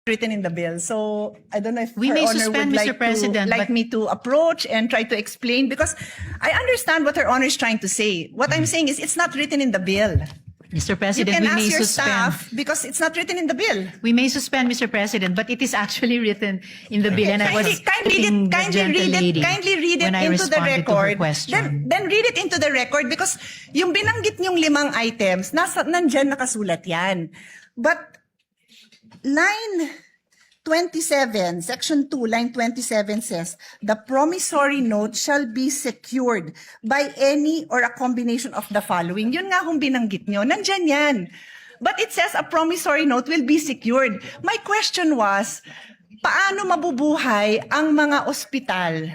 written in the bill. So I don't know if We Her may Honor suspend, would Mr. President, like but- me to approach and try to explain, because I understand what Her Honor is trying to say. What I'm saying is it's not written in the bill. Mr. You President, can we ask may your suspend. staff because it's not written in the bill. We may suspend, Mr. President, but it is actually written in the bill, and I was asking the gentle lady kindly read it when I into the responded to her record. question. Then read it into the record, because yung binanggit niyong 5 items, nandyan nakasulat yan. But line 27, section 2, line 27 says, the promissory note shall be secured by any or a combination of the following. Yun nga kung binanggit nyo, nandyan yan. But it says a promissory note will be secured. My question was, paano mabubuhay ang mga ospital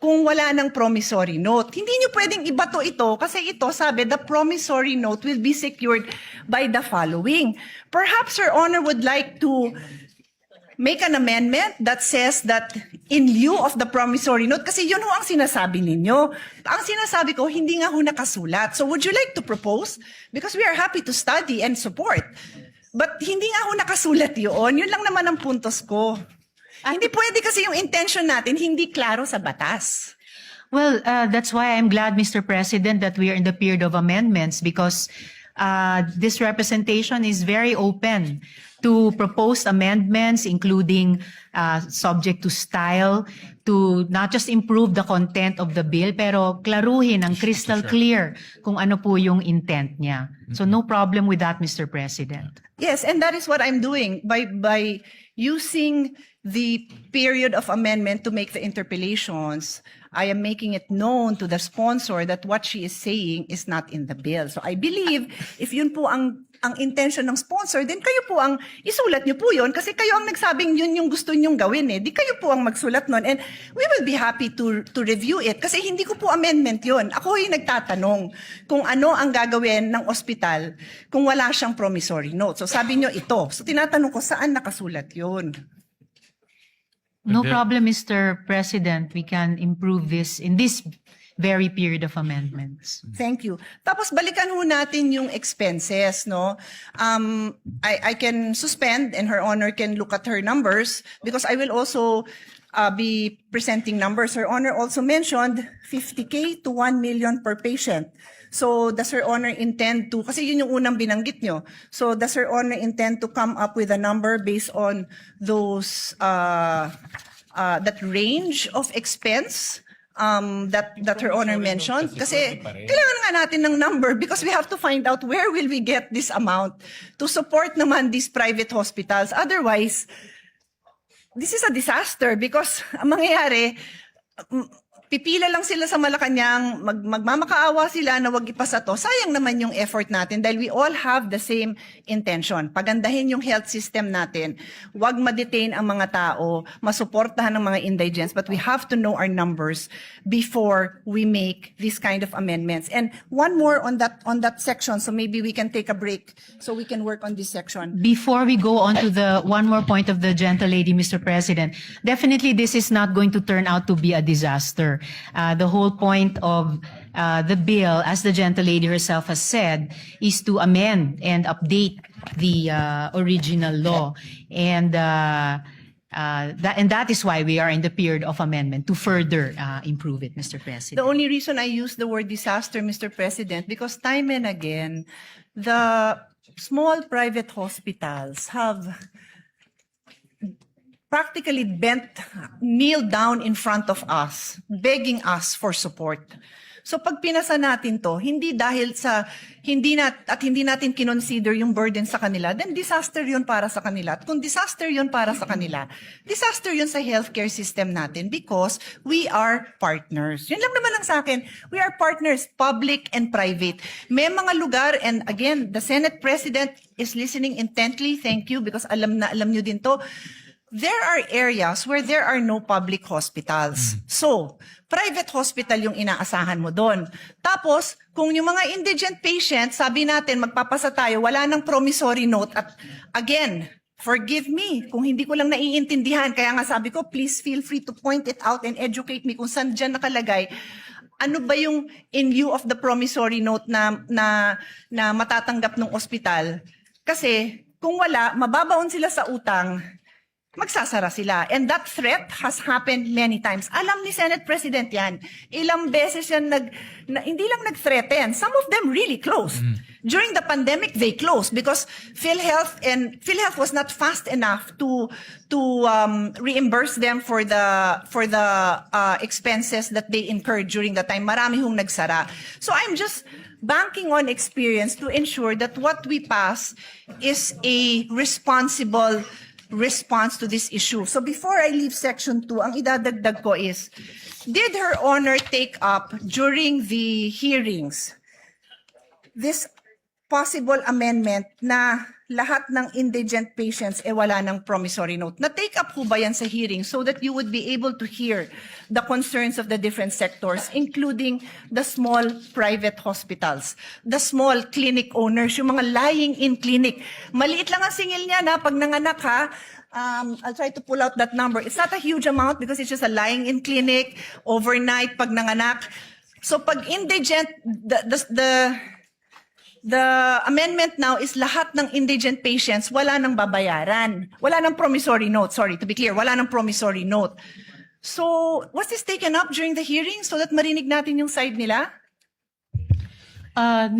kung wala ng promissory note? Hindi nyo pwedeng ibato ito kasi ito sabi, the promissory note will be secured by the following. Perhaps Your Honor would like to make an amendment that says that in lieu of the promissory note, kasi yun ho ang sinasabi ninyo. Ang sinasabi ko, hindi nga ho nakasulat. So would you like to propose? Because we are happy to study and support. But hindi nga ho nakasulat yun. Yun lang naman ang puntos ko. Hindi pwede kasi yung intention natin, hindi klaro sa batas. Well, that's why I'm glad, Mr. President, that we are in the period of amendments, because this representation is very open to proposed amendments, including subject to style, to not just improve the content of the bill, pero klaruhin ang crystal clear kung ano po yung intent niya. So no problem with that, Mr. President. Yes, and that is what I'm doing by using the period of amendment to make the interpellations. I am making it known to the sponsor that what she is saying is not in the bill. So I believe if yun po ang intention ng sponsor, then kayo po ang isulat niyo po yun kasi kayo ang nagsabing yun yung gusto niyong gawin eh. Di kayo po ang magsulat nun, and we will be happy to review it kasi hindi ko po amendment yun. Ako yung nagtatanong kung ano ang gagawin ng ospital kung wala siyang promissory note. So sabi niyo ito. So tinatanong ko saan nakasulat yun. No problem, Mr. President. We can improve this in this very period of amendments. Thank you. Tapos balikan ho natin yung expenses, no? I can suspend and Her Honor can look at her numbers because I will also be presenting numbers. Her Honor also mentioned 50K to 1 million per patient. So does Her Honor intend to, kasi yun yung unang binanggit nyo. So does Her Honor intend to come up with a number based on those, that range of expense? That Her Honor mentioned. Kasi kailangan nga natin ng number because we have to find out where will we get this amount to support naman these private hospitals. Otherwise, this is a disaster because ang mangyayari, pipila lang sila sa Malacanang, magmamakaawa sila na wag ipasa to. Sayang naman yung effort natin dahil we all have the same intention. Pagandahin yung health system natin. Wag ma-detain ang mga tao, masuportahan ng mga indigents, but we have to know our numbers before we make this kind of amendments. And one more on that section, so maybe we can take a break so we can work on this section. Before we go on to the one more point of the gentle lady, Mr. President, definitely this is not going to turn out to be a disaster. The whole point of the bill, as the gentle lady herself has said, is to amend and update the original law. And that is why we are in the period of amendment to further improve it, Mr. President. The only reason I use the word disaster, Mr. President, because time and again, the small private hospitals have practically kneel down in front of us, begging us for support. So pag pinasa natin to, hindi dahil sa hindi natin kinonsider yung burden sa kanila, then disaster yun para sa kanila. At kung disaster yun para sa kanila, disaster yun sa healthcare system natin because we are partners. Yun lang naman ang sa akin. We are partners, public and private. May mga lugar, and again, the Senate President is listening intently. Thank you because alam nyo din to. There are areas where there are no public hospitals. So, private hospital yung inaasahan mo doon. Tapos, kung yung mga indigent patients, sabi natin, magpapasa tayo, wala nang promissory note. At again, forgive me kung hindi ko lang naiintindihan. Kaya nga sabi ko, please feel free to point it out and educate me kung saan dyan nakalagay. Ano ba yung in lieu of the promissory note na matatanggap ng ospital? Kasi, kung wala, mababaon sila sa utang. magsasara sila. And that threat has happened many times. Alam ni Senate President yan. Ilang beses yan hindi lang nag-threaten. Some of them really closed. During the pandemic, they closed because PhilHealth was not fast enough to reimburse them for the expenses that they incurred during the time. Marami hong nagsara. So I'm just banking on experience to ensure that what we pass is a responsible response to this issue. So before I leave section 2, ang idadagdag ko is, did Her Honor take up during the hearings this possible amendment na lahat ng indigent patients wala ng promissory note? Na-take up ho ba yan sa hearing so that you would be able to hear the concerns of the different sectors, including the small private hospitals, the small clinic owners, yung mga lying-in clinic. Maliit lang ang singil niya na pag nanganak ha, I'll try to pull out that number. It's not a huge amount because it's just a lying-in clinic, overnight pag nanganak. So pag indigent, the amendment now is lahat ng indigent patients wala nang babayaran. Wala nang promissory note. Sorry, to be clear, wala nang promissory note. So, was this taken up during the hearing so that marinig natin yung side nila? No,